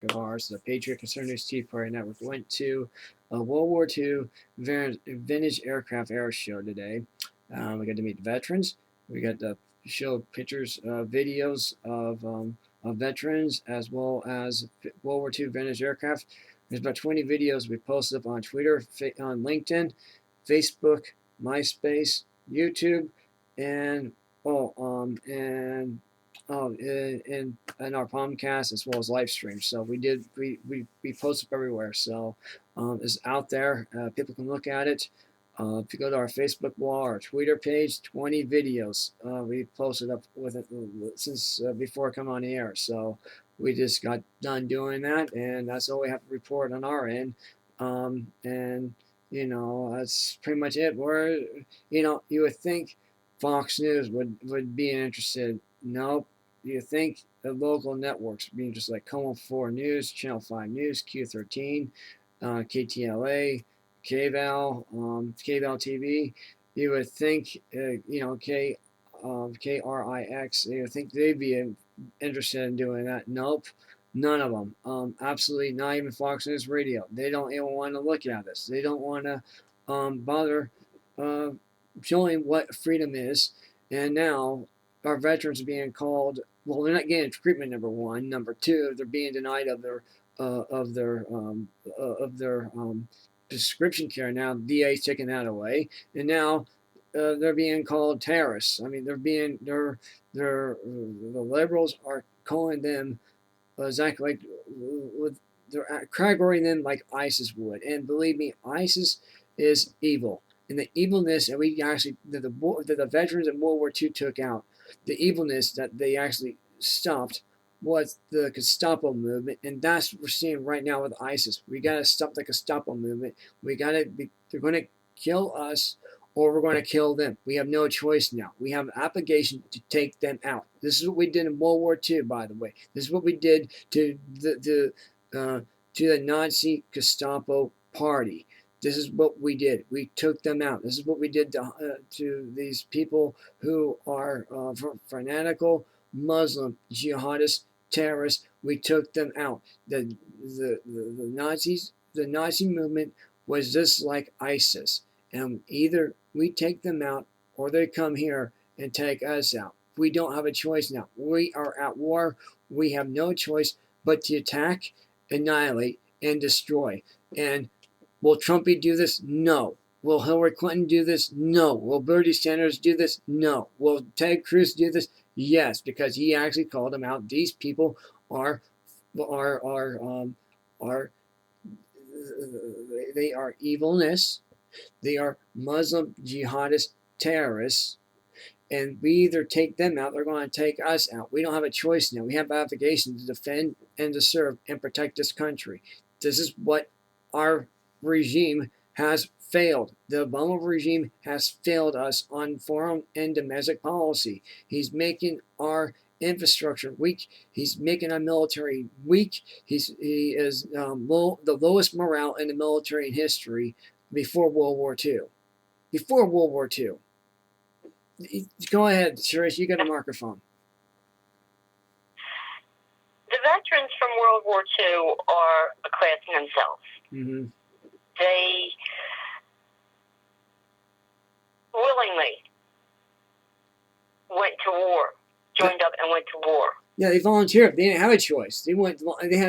of ours, the Patriot Concerned News Tea Party Network, went to a World War II vintage aircraft air show today. We got to meet veterans. We got to show pictures, videos of veterans, as well as World War II vintage aircraft. There's about 20 videos we posted up on Twitter, on LinkedIn, Facebook, MySpace, YouTube, and and our podcast, as well as live streams. So we post up everywhere. So it's out there. People can look at it. If you go to our Facebook wall or Twitter page, 20 videos we posted up with it since before I come on the air. So we just got done doing that, and that's all we have to report on our end. And that's pretty much it. You would think Fox News would be interested. Nope. You think the local networks being just like Como 4 News, Channel 5 News, Q13, KTLA, KVAL, KVAL TV. You would think, KRIX, you would think they'd be interested in doing that. Nope. None of them. Absolutely not even Fox News Radio. They don't even want to look at us. They don't want to bother showing what freedom is. And now our veterans are being called. Well, they're not getting treatment. Number one. Number two, they're being denied of their prescription care. Now DA's taking that away, and now they're being called terrorists. I mean, the liberals are calling them exactly like they're categorizing them like ISIS would. And believe me, ISIS is evil. And the evilness that we actually, that the veterans of World War II took out, the evilness that they actually stopped was the Gestapo movement. And that's what we're seeing right now with ISIS. We got to stop the Gestapo movement. They're going to kill us, or we're going to kill them. We have no choice now. We have an obligation to take them out. This is what we did in World War II, by the way. This is what we did to the Nazi Gestapo party. This is what we did. We took them out. This is what we did to these people who are fanatical Muslim jihadist terrorists. We took them out. The Nazi movement was just like ISIS. And either we take them out or they come here and take us out. We don't have a choice now. We are at war. We have no choice but to attack, annihilate, and destroy. And will Trumpy do this? No. Will Hillary Clinton do this? No. Will Bernie Sanders do this? No. Will Ted Cruz do this? Yes, because he actually called them out. These people are they are evilness. They are Muslim jihadist terrorists, and we either take them out, they're going to take us out. We don't have a choice now. We have an obligation to defend and to serve and protect this country. This is what our regime has failed. The Obama regime has failed us on foreign and domestic policy. He's making our infrastructure weak. He's making our military weak. He is the lowest morale in the military in history before World War II. Before World War II. Go ahead, Trisha. You got a microphone. The veterans from World War II are a class in themselves. Mm-hmm. They willingly went to war, joined up and went to war. Yeah, they volunteered. They didn't have a choice. They had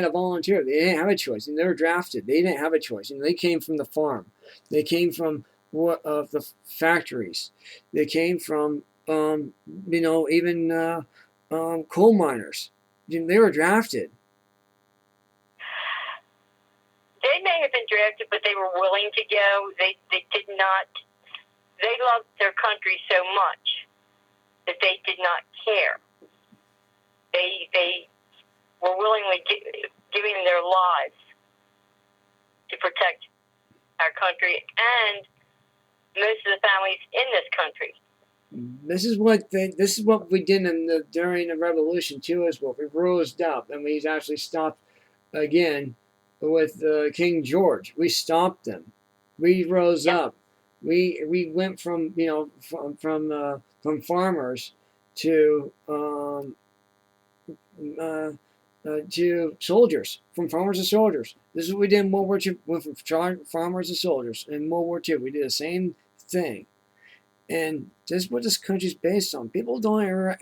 to volunteer. They didn't have a choice, and they were drafted. They didn't have a choice, and they came from the farm. They came from the factories. They came from even coal miners. They were drafted. They may have been drafted, but they were willing to go. They did not. They loved their country so much that they did not care. They were willingly giving their lives to protect our country and most of the families in this country. This is what we did during the revolution too. Is what we rose up, and we actually stopped again with King George. We stopped them. We rose up. We went from farmers to to soldiers, from farmers to soldiers. This is what we did in World War II. Went from farmers to soldiers in World War II. We did the same thing, and this is what this country's based on. People don't ever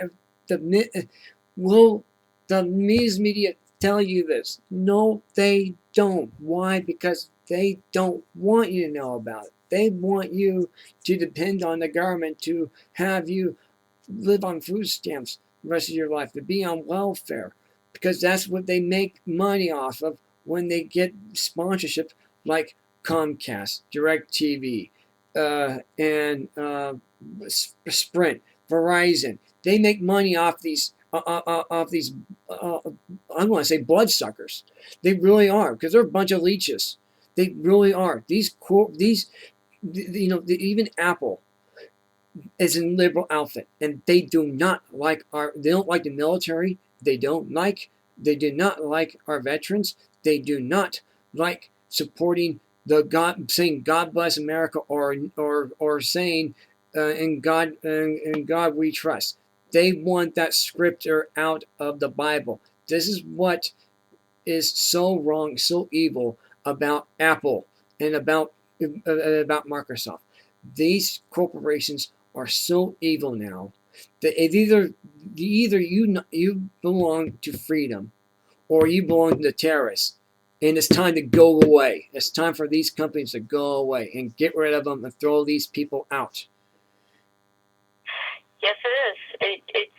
will the news media tell you this? No, they don't. Why? Because they don't want you to know about it. They want you to depend on the government to have you live on food stamps the rest of your life, to be on welfare, because that's what they make money off of when they get sponsorship like Comcast, DirecTV, and Sprint, Verizon. They make money off these I want to say bloodsuckers. They really are, because they're a bunch of leeches. They really are. Even Apple is a liberal outfit, and they do not like they don't like the military. They do not like our veterans. They do not like supporting saying God bless America, or saying in God we trust. They want that scripture out of the Bible. This is what is so wrong, so evil about Apple and about Microsoft. These corporations are so evil now that either you belong to freedom, or you belong to the terrorists, and it's time to go away. It's time for these companies to go away and get rid of them and throw these people out. Yes, it is. It's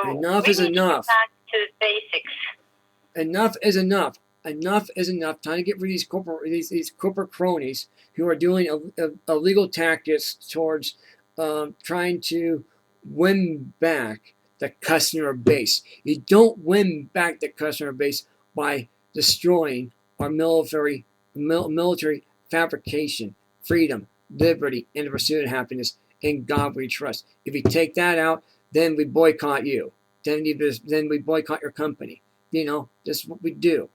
enough is enough. Back to the basics. Enough is enough. Enough is enough. Time to get rid of these corporate cronies who are doing illegal tactics towards trying to win back the customer base. You don't win back the customer base by destroying our military fabrication, freedom, liberty, and the pursuit of happiness. In God we trust. If you take that out, then we boycott you. Then we boycott your company. This is what we do.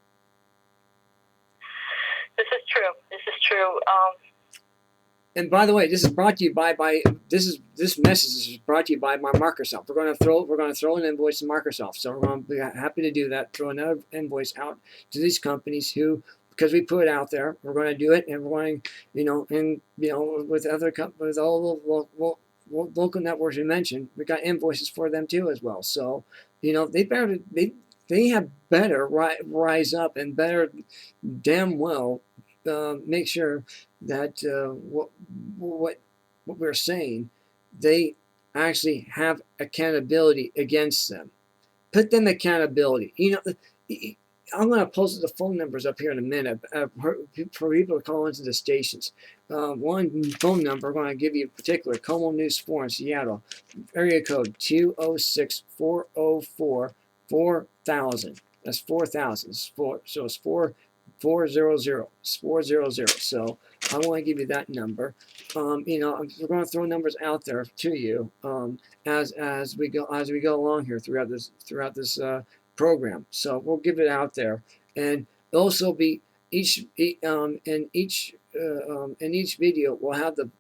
This is true. This is true. And by the way, this is brought to you by this message is brought to you by Microsoft. We're going to throw an invoice to Microsoft. So we're going to be happy to do that. Throw another invoice out to these companies who, because we put it out there, we're going to do it, and we're going, with other with all the local networks we mentioned, we got invoices for them too as well. So they have better rise up and better damn well make sure that what we're saying, they actually have accountability against them. Put them accountability. I'm going to post the phone numbers up here in a minute for people to call into the stations. One phone number I'm going to give you in particular, Como News 4 in Seattle, area code 206-404-4000. That's 4,000. So it's 400. It's 400. So I want to give you that number. We're going to throw numbers out there to you as we go along here throughout this program. So we'll give it out there, and also be in each video we'll have the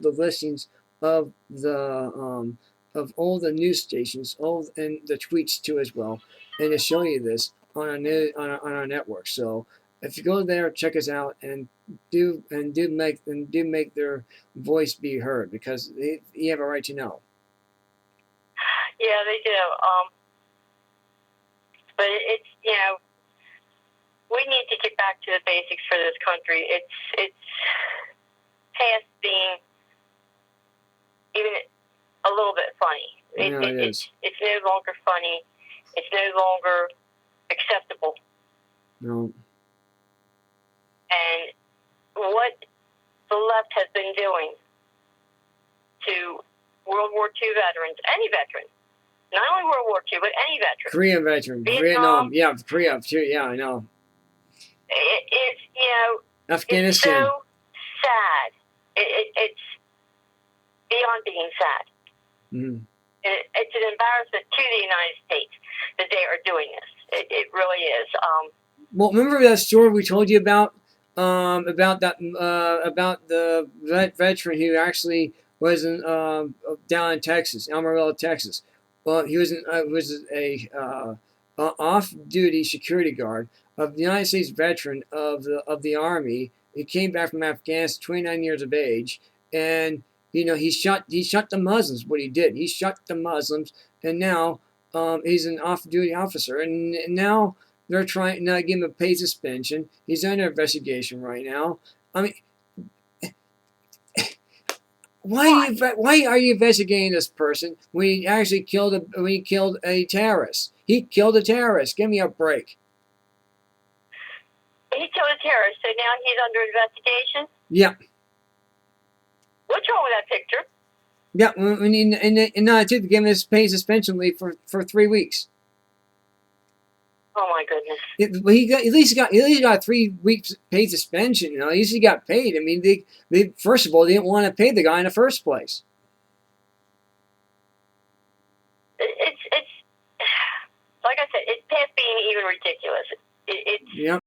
listings of of all the news stations, and the tweets too as well, and to show you this on our network. So if you go there, check us out, and do make their voice be heard, because you have a right to know. Yeah, they do. But it's we need to get back to the basics for this country. It's past being even a little bit funny. It is. It's no longer funny. It's no longer acceptable. No. And what the left has been doing to World War II veterans, any veteran, not only World War II, but any veteran. Korean veteran, Vietnam, yeah, Korea too, yeah, I know. It's Afghanistan. It's so sad. It's beyond being sad. Mm-hmm. It's an embarrassment to the United States that they are doing this. It really is. Well, remember that story we told you about the veteran who actually was down in Texas, Amarillo, Texas. Well, he was off-duty security guard of the United States veteran of the Army. He came back from Afghanistan, 29 years of age, and he shot the Muslims. What he did, he shot the Muslims, and now he's an off-duty officer, and now they're trying to give him a paid suspension. He's under investigation right now. I mean, why are you investigating this person when he actually killed a terrorist? He killed a terrorist. Give me a break. He killed a terrorist, so now he's under investigation? Yeah. What's wrong with that picture? Yeah, and now to give him this paid suspension leave for 3 weeks. Oh my goodness! He got at least got 3 weeks paid suspension. At least he got paid. I mean, they first of all, they didn't want to pay the guy in the first place. It's like I said, it's past being even ridiculous. It's yeah.